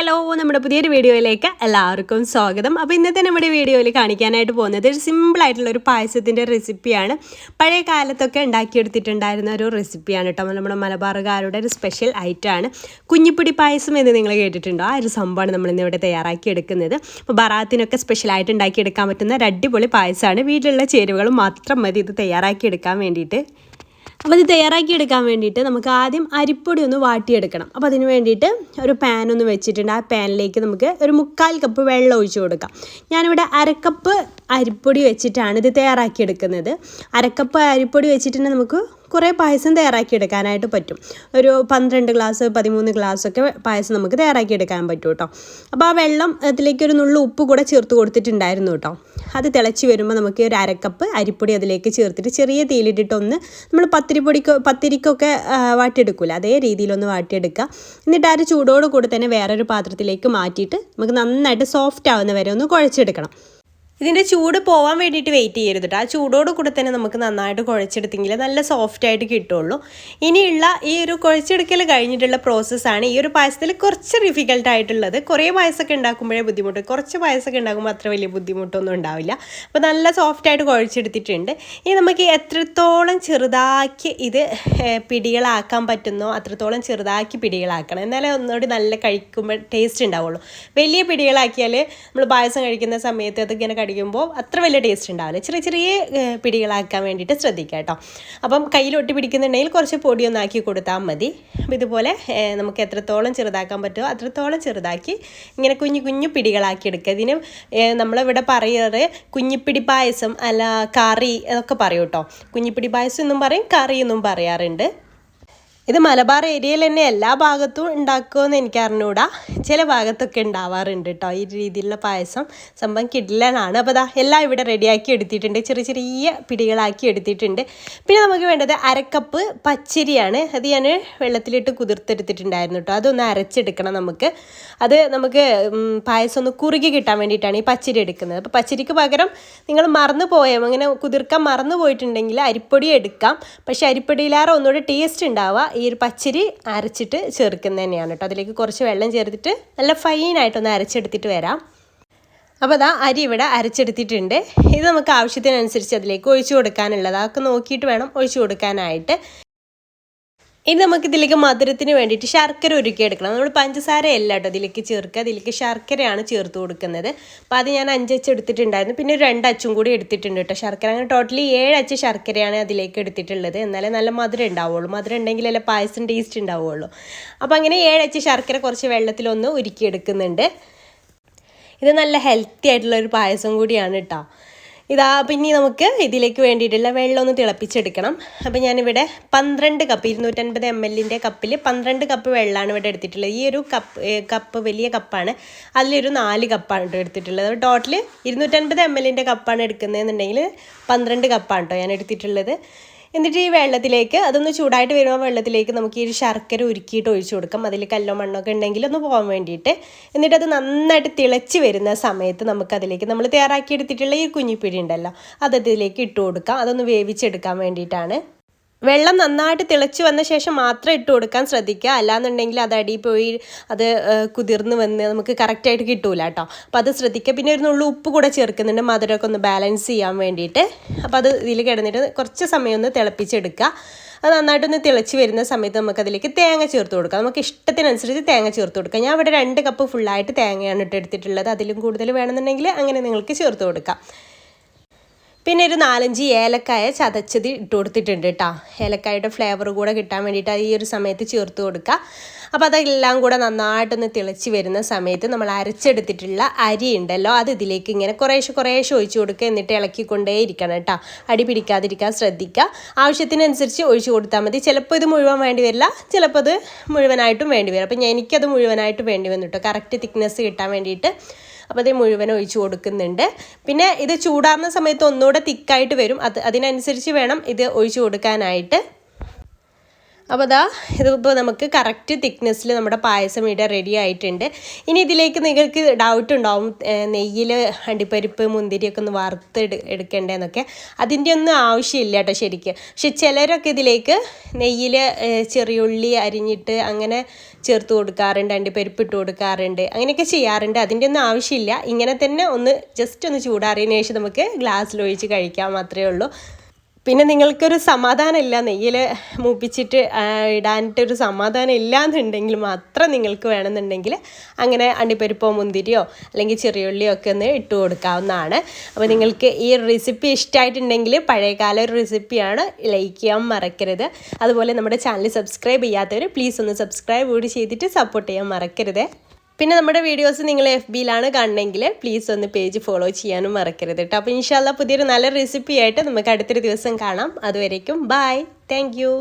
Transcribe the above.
Hello, നമ്മുടെ പുതിയൊരു വീഡിയോയിലേക്ക് എല്ലാവർക്കും സ്വാഗതം. അപ്പോൾ ഇന്നത്തെ നമ്മുടെ വീഡിയോയിൽ കാണിക്കാനായിട്ട് പോകുന്നത് ഒരു സിമ്പിളായിട്ടുള്ളൊരു പായസത്തിൻ്റെ റെസിപ്പിയാണ്. പഴയ കാലത്തൊക്കെ ഉണ്ടാക്കിയെടുത്തിട്ടുണ്ടായിരുന്ന ഒരു റെസിപ്പിയാണ് കേട്ടോ. നമ്മുടെ മലബാറുകാരുടെ ഒരു സ്പെഷ്യൽ ഐറ്റമാണ് കുഞ്ഞിപ്പിടി പായസം എന്ന് നിങ്ങൾ കേട്ടിട്ടുണ്ടോ? ആ ഒരു സംഭവമാണ് നമ്മളിന്നിവിടെ തയ്യാറാക്കിയെടുക്കുന്നത്. അപ്പോൾ ബറാത്തിനൊക്കെ സ്പെഷ്യലായിട്ട് ഉണ്ടാക്കിയെടുക്കാൻ പറ്റുന്ന ഒരു അടിപൊളി പായസമാണ്. വീട്ടിലുള്ള ചേരുവകൾ മാത്രം മതി ഇത് തയ്യാറാക്കിയെടുക്കാൻ വേണ്ടിയിട്ട്. അപ്പോൾ ഇത് തയ്യാറാക്കിയെടുക്കാൻ വേണ്ടിയിട്ട് നമുക്ക് ആദ്യം അരിപ്പൊടി ഒന്ന് വാട്ടിയെടുക്കണം. അപ്പോൾ അതിന് വേണ്ടിയിട്ട് ഒരു പാൻ ഒന്ന് വെച്ചിട്ടുണ്ട്. ആ പാനിലേക്ക് നമുക്ക് ഒരു 1/4 കപ്പ് വെള്ളം ഒഴിച്ച് കൊടുക്കാം. ഞാനിവിടെ 1/2 കപ്പ് അരിപ്പൊടി വെച്ചിട്ടാണ് ഇത് തയ്യാറാക്കിയെടുക്കുന്നത്. 1/2 കപ്പ് അരിപ്പൊടി വെച്ചിട്ടുണ്ടെങ്കിൽ നമുക്ക് കുറേ പായസം തയ്യാറാക്കിയെടുക്കാനായിട്ട് പറ്റും. ഒരു 12 ഗ്ലാസ് 13 ഗ്ലാസ്സൊക്കെ പായസം നമുക്ക് തയ്യാറാക്കിയെടുക്കാൻ പറ്റും കേട്ടോ. അപ്പോൾ ആ വെള്ളം അതിലേക്ക് ഒരു നുള്ളു ഉപ്പ് കൂടെ ചേർത്ത് കൊടുത്തിട്ടുണ്ടായിരുന്നു കേട്ടോ. അത് തിളച്ച് വരുമ്പോൾ നമുക്ക് ഒരു 1/2 കപ്പ് അരിപ്പൊടി അതിലേക്ക് ചേർത്തിട്ട് ചെറിയ തീയിലിട്ടിട്ടൊന്ന് നമ്മൾ പത്തിരിക്കൊക്കെ വാട്ടിയെടുക്കില്ല, അതേ രീതിയിലൊന്ന് വാട്ടിയെടുക്കുക. എന്നിട്ട് ആ ഒരു ചൂടോട് കൂടെ തന്നെ വേറൊരു പാത്രത്തിലേക്ക് മാറ്റിയിട്ട് നമുക്ക് നന്നായിട്ട് സോഫ്റ്റ് ആവുന്ന വരെ ഒന്ന് കുഴച്ചെടുക്കണം. ഇതിൻ്റെ ചൂട് പോകാൻ വേണ്ടിയിട്ട് വെയിറ്റ് ചെയ്യരുത് കേട്ടോ. ആ ചൂടോട് കൂടെ തന്നെ നമുക്ക് നന്നായിട്ട് കുഴച്ചെടുത്തെങ്കിൽ നല്ല സോഫ്റ്റായിട്ട് കിട്ടുള്ളൂ. ഇനിയുള്ള ഈ ഒരു കുഴച്ചെടുക്കൽ കഴിഞ്ഞിട്ടുള്ള പ്രോസസ്സാണ് ഈ ഒരു പായസത്തിൽ കുറച്ച് ഡിഫിക്കൽട്ടായിട്ടുള്ളത്. കുറേ പായസമൊക്കെ ഉണ്ടാക്കുമ്പോഴേ ബുദ്ധിമുട്ട്, കുറച്ച് പായസമൊക്കെ ഉണ്ടാക്കുമ്പോൾ അത്ര വലിയ ബുദ്ധിമുട്ടൊന്നും ഉണ്ടാവില്ല. അപ്പോൾ നല്ല സോഫ്റ്റായിട്ട് കുഴച്ചെടുത്തിട്ടുണ്ട്. ഇനി നമുക്ക് എത്രത്തോളം ചെറുതാക്കി ഇത് പിടികളാക്കാൻ പറ്റുന്നോ അത്രത്തോളം ചെറുതാക്കി പിടികളാക്കണം. എന്നാലേ ഒന്നുകൂടി നല്ല കഴിക്കുമ്പോൾ ടേസ്റ്റ് ഉണ്ടാവുള്ളൂ. വലിയ പിടികളാക്കിയാൽ നമ്മൾ പായസം കഴിക്കുന്ന സമയത്ത് അതിങ്ങനെ കടിക്കുമ്പോൾ അത്ര വലിയ ടേസ്റ്റ് ഉണ്ടാവില്ല. ചെറിയ ചെറിയ പിടികളാക്കാൻ വേണ്ടിയിട്ട് ശ്രദ്ധിക്കുക കേട്ടോ. അപ്പം കയ്യിൽ ഒട്ടി പിടിക്കുന്നുണ്ടെങ്കിൽ കുറച്ച് പൊടിയൊന്നും ആക്കി കൊടുത്താൽ മതി. അപ്പോൾ ഇതുപോലെ നമുക്ക് എത്രത്തോളം ചെറുതാക്കാൻ പറ്റുമോ അത്രത്തോളം ചെറുതാക്കി ഇങ്ങനെ കുഞ്ഞു കുഞ്ഞു പിടികളാക്കി എടുക്കുക. ഇതിന് നമ്മളിവിടെ പറയാറ് കുഞ്ഞിപ്പിടി പായസം അല്ല കറി എന്നൊക്കെ പറയും കേട്ടോ. കുഞ്ഞിപ്പിടി പായസം എന്നും പറയും, കറി എന്നും പറയാറുണ്ട്. ഇത് മലബാർ ഏരിയയിൽ തന്നെ എല്ലാ ഭാഗത്തും ഉണ്ടാക്കുമെന്ന് എനിക്ക് അറിഞ്ഞൂടാ. ചില ഭാഗത്തൊക്കെ ഉണ്ടാവാറുണ്ട് കേട്ടോ ഈ രീതിയിലുള്ള പായസം. സംഭവം കിഡിലനാണ്. അപ്പോൾ എല്ലാം ഇവിടെ റെഡിയാക്കി എടുത്തിട്ടുണ്ട്, ചെറിയ ചെറിയ പിടികളാക്കി എടുത്തിട്ടുണ്ട്. പിന്നെ നമുക്ക് വേണ്ടത് 1/2 കപ്പ് പച്ചരിയാണ്. അത് ഞാൻ വെള്ളത്തിലിട്ട് കുതിർത്തെടുത്തിട്ടുണ്ടായിരുന്നു കേട്ടോ. അതൊന്ന് അരച്ചെടുക്കണം നമുക്ക്. നമുക്ക് പായസം ഒന്ന് കുറുകി കിട്ടാൻ വേണ്ടിയിട്ടാണ് ഈ പച്ചരി എടുക്കുന്നത്. അപ്പോൾ പച്ചരിക്ക് പകരം നിങ്ങൾ അങ്ങനെ കുതിർക്കാൻ മറന്നു പോയിട്ടുണ്ടെങ്കിൽ അരിപ്പൊടി എടുക്കാം. പക്ഷേ അരിപ്പൊടിയിലേറെ ഒന്നുകൂടെ ടേസ്റ്റ് ഉണ്ടാവുക ഈ ഒരു പച്ചരി അരച്ചിട്ട് ചേർക്കുന്നത് തന്നെയാണ് കേട്ടോ. അതിലേക്ക് കുറച്ച് വെള്ളം ചേർത്തിട്ട് നല്ല ഫൈനായിട്ടൊന്ന് അരച്ചെടുത്തിട്ട് വരാം. അപ്പോൾ അരി ഇവിടെ അരച്ചെടുത്തിട്ടുണ്ട്. ഇത് നമുക്ക് ആവശ്യത്തിനനുസരിച്ച് അതിലേക്ക് ഒഴിച്ചു കൊടുക്കാനുള്ളത് അതൊക്കെ നോക്കിയിട്ട് വേണം ഒഴിച്ചു കൊടുക്കാനായിട്ട്. ഇനി നമുക്കിതിലേക്ക് മധുരത്തിന് വേണ്ടിയിട്ട് ശർക്കര ഉരുക്കിയെടുക്കണം. നമ്മൾ പഞ്ചസാരയല്ല കേട്ടോ ഇതിലേക്ക് ചേർക്കുക, അതിലേക്ക് ശർക്കരയാണ് ചേർത്ത് കൊടുക്കുന്നത്. അപ്പോൾ അത് ഞാൻ 5 അച്ച് എടുത്തിട്ടുണ്ടായിരുന്നു, പിന്നെ ഒരു 2 അച്ചും കൂടി എടുത്തിട്ടുണ്ട് കേട്ടോ ശർക്കര. അങ്ങനെ ടോട്ടലി 7 അച്ച് ശർക്കരയാണ് അതിലേക്ക് എടുത്തിട്ടുള്ളത്. എന്നാലേ നല്ല മധുരം ഉണ്ടാവുള്ളൂ. മധുരം ഉണ്ടെങ്കിലല്ലേ പായസം ടേസ്റ്റ് ഉണ്ടാവുള്ളൂ. അപ്പോൾ അങ്ങനെ 7 അച്ച് ശർക്കര കുറച്ച് വെള്ളത്തിലൊന്ന് ഉരുക്കിയെടുക്കുന്നുണ്ട്. ഇത് നല്ല ഹെൽത്തി ആയിട്ടുള്ളൊരു പായസം കൂടിയാണ് കേട്ടോ. പിന്നെ നമുക്ക് ഇതിലേക്ക് വേണ്ടിയിട്ടുള്ള വെള്ളം ഒന്ന് തിളപ്പിച്ചെടുക്കണം. അപ്പോൾ ഞാനിവിടെ 12 കപ്പ് 250 ml കപ്പിൽ 12 കപ്പ് വെള്ളമാണ് ഇവിടെ എടുത്തിട്ടുള്ളത്. ഈ ഒരു കപ്പ് വലിയ കപ്പാണ്, അതിലൊരു 4 കപ്പാണ് എടുത്തിട്ടുള്ളത്. ടോട്ടൽ 250 ml കപ്പാണ് എടുക്കുന്നതെന്നുണ്ടെങ്കിൽ 12 കപ്പാണ് കേട്ടോ ഞാൻ എടുത്തിട്ടുള്ളത്. എന്നിട്ട് ഈ വെള്ളത്തിലേക്ക് അതൊന്ന് ചൂടായിട്ട് വരുമ്പോൾ വെള്ളത്തിലേക്ക് നമുക്ക് ഈ ശർക്കര ഉരുക്കിയിട്ട് ഒഴിച്ചു കൊടുക്കാം. അതിൽ കല്ലോ മണ്ണൊക്കെ ഉണ്ടെങ്കിൽ ഒന്ന് പോകാൻ വേണ്ടിയിട്ട്. എന്നിട്ട് അത് നന്നായിട്ട് തിളച്ച് വരുന്ന സമയത്ത് നമുക്കതിലേക്ക് നമ്മൾ തയ്യാറാക്കിയെടുത്തിട്ടുള്ള ഈ കുഞ്ഞിപ്പിടി ഉണ്ടല്ലോ അതിലേക്ക് ഇട്ട് കൊടുക്കാം. അതൊന്ന് വേവിച്ചെടുക്കാൻ വേണ്ടിയിട്ടാണ്. വെള്ളം നന്നായിട്ട് തിളച്ച് വന്ന ശേഷം മാത്രം ഇട്ട് കൊടുക്കാൻ ശ്രദ്ധിക്കുക. അല്ലാന്നുണ്ടെങ്കിൽ അത് അടിയിൽ പോയി അത് കുതിർന്ന് വന്ന് നമുക്ക് കറക്റ്റായിട്ട് കിട്ടൂല കേട്ടോ. അപ്പോൾ അത് ശ്രദ്ധിക്കുക. പിന്നെ ഒരു നുള്ളു ഉപ്പ് കൂടെ ചേർക്കുന്നുണ്ട് മധുരമൊക്കെ ഒന്ന് ബാലൻസ് ചെയ്യാൻ വേണ്ടിയിട്ട്. അപ്പോൾ അത് ഇതിൽ കിടന്നിട്ട് കുറച്ച് സമയം ഒന്ന് തിളപ്പിച്ചെടുക്കുക. അത് നന്നായിട്ടൊന്ന് തിളച്ച് വരുന്ന സമയത്ത് നമുക്കതിലേക്ക് തേങ്ങ ചേർത്ത് കൊടുക്കാം. നമുക്ക് ഇഷ്ടത്തിനനുസരിച്ച് തേങ്ങ ചേർത്ത് കൊടുക്കാം. ഞാൻ ഇവിടെ 2 കപ്പ് ഫുള്ളായിട്ട് തേങ്ങയാണ് എടുത്തിട്ടുള്ളത്. അതിലും കൂടുതൽ വേണമെന്നുണ്ടെങ്കിൽ അങ്ങനെ നിങ്ങൾക്ക് ചേർത്ത് കൊടുക്കാം. പിന്നെ ഒരു 4-5 ഏലക്കായ ചതച്ചത് ഇട്ട് കൊടുത്തിട്ടുണ്ട് കേട്ടോ. ഏലക്കായുടെ ഫ്ലേവർ കൂടെ കിട്ടാൻ വേണ്ടിയിട്ട് ഈ ഒരു സമയത്ത് ചേർത്ത് കൊടുക്കുക. അപ്പോൾ അതെല്ലാം കൂടെ നന്നായിട്ടൊന്ന് തിളച്ച് വരുന്ന സമയത്ത് നമ്മൾ അരച്ചെടുത്തിട്ടുള്ള അരി ഉണ്ടല്ലോ അത് ഇതിലേക്ക് ഇങ്ങനെ കുറേശ്ശെ ഒഴിച്ച് കൊടുക്കുക. എന്നിട്ട് ഇളക്കിക്കൊണ്ടേ ഇരിക്കണം കേട്ടോ. അടി പിടിക്കാതിരിക്കാൻ ശ്രദ്ധിക്കുക. ആവശ്യത്തിനനുസരിച്ച് ഒഴിച്ച് കൊടുത്താൽ മതി. ചിലപ്പോൾ ഇത് മുഴുവൻ വേണ്ടി വരില്ല, ചിലപ്പോൾ അത് മുഴുവനായിട്ടും വേണ്ടി വരും. അപ്പോൾ എനിക്കത് മുഴുവനായിട്ട് വേണ്ടി വന്നു കേട്ടോ, കറക്റ്റ് തിക്നെസ് കിട്ടാൻ വേണ്ടിയിട്ട്. അപ്പോൾ അത് മുഴുവൻ ഒഴിച്ച് കൊടുക്കുന്നുണ്ട്. പിന്നെ ഇത് ചൂടാറുന്ന സമയത്ത് ഒന്നുകൂടെ തിക്കായിട്ട് വരും. അതിനനുസരിച്ച് വേണം ഇത് ഒഴിച്ച് കൊടുക്കാനായിട്ട്. അപ്പോൾ അതാ ഇതിപ്പോൾ നമുക്ക് കറക്റ്റ് തിക്നെസ്സിൽ നമ്മുടെ പായസം ഇവിടെ റെഡി ആയിട്ടുണ്ട്. ഇനി ഇതിലേക്ക് നിങ്ങൾക്ക് ഡൗട്ട് ഉണ്ടാവും, നെയ്യിൽ അണ്ടിപ്പരിപ്പ് മുന്തിരിയൊക്കെ ഒന്ന് വറുത്ത് എടുക്കേണ്ടതെന്നൊക്കെ. അതിൻ്റെ ഒന്നും ആവശ്യമില്ല കേട്ടോ ശരിക്കും. പക്ഷെ ചിലരൊക്കെ ഇതിലേക്ക് നെയ്യിൽ ചെറിയുള്ളി അരിഞ്ഞിട്ട് അങ്ങനെ ചേർത്ത് കൊടുക്കാറുണ്ട്, അണ്ടിപ്പരിപ്പ് ഇട്ട് കൊടുക്കാറുണ്ട്, അങ്ങനെയൊക്കെ ചെയ്യാറുണ്ട്. അതിൻ്റെ ഒന്നും ആവശ്യമില്ല. ഇങ്ങനെ തന്നെ ഒന്ന് ജസ്റ്റ് ഒന്ന് ചൂടാറിയതിന് ശേഷം നമുക്ക് ഗ്ലാസ്സിൽ ഒഴിച്ച് കഴിക്കാൻ മാത്രമേ ഉള്ളൂ. പിന്നെ നിങ്ങൾക്കൊരു സമാധാനം ഇല്ല, നെയ്യിൽ മൂപ്പിച്ചിട്ട് ഇടാനിട്ടൊരു സമാധാനം ഇല്ല എന്നുണ്ടെങ്കിൽ മാത്രം നിങ്ങൾക്ക് വേണമെന്നുണ്ടെങ്കിൽ അങ്ങനെ അണ്ടിപ്പരിപ്പോ മുന്തിരിയോ അല്ലെങ്കിൽ ചെറിയുള്ളിയോ ഒക്കെ ഒന്ന് ഇട്ട് കൊടുക്കാവുന്നതാണ്. അപ്പോൾ നിങ്ങൾക്ക് ഈ റെസിപ്പി ഇഷ്ടമായിട്ടുണ്ടെങ്കിൽ പഴയകാല ഒരു റെസിപ്പിയാണ്, ലൈക്ക് ചെയ്യാൻ മറക്കരുത്. അതുപോലെ നമ്മുടെ ചാനൽ സബ്സ്ക്രൈബ് ചെയ്യാത്തവർ പ്ലീസ് ഒന്ന് സബ്സ്ക്രൈബ് കൂടി ചെയ്തിട്ട് സപ്പോർട്ട് ചെയ്യാൻ മറക്കരുത്. പിന്നെ നമ്മുടെ വീഡിയോസ് നിങ്ങൾ FBയിലാണ് കാണണമെങ്കിൽ പ്ലീസ് ഒന്ന് പേജ് ഫോളോ ചെയ്യാനും മറക്കരുത് കേട്ടോ. അപ്പോൾ ഇൻഷാല്ലാ പുതിയൊരു നല്ല റെസിപ്പി ആയിട്ട് നമുക്ക് അടുത്തൊരു ദിവസം കാണാം. അതുവരേക്കും ബൈ, താങ്ക് യു.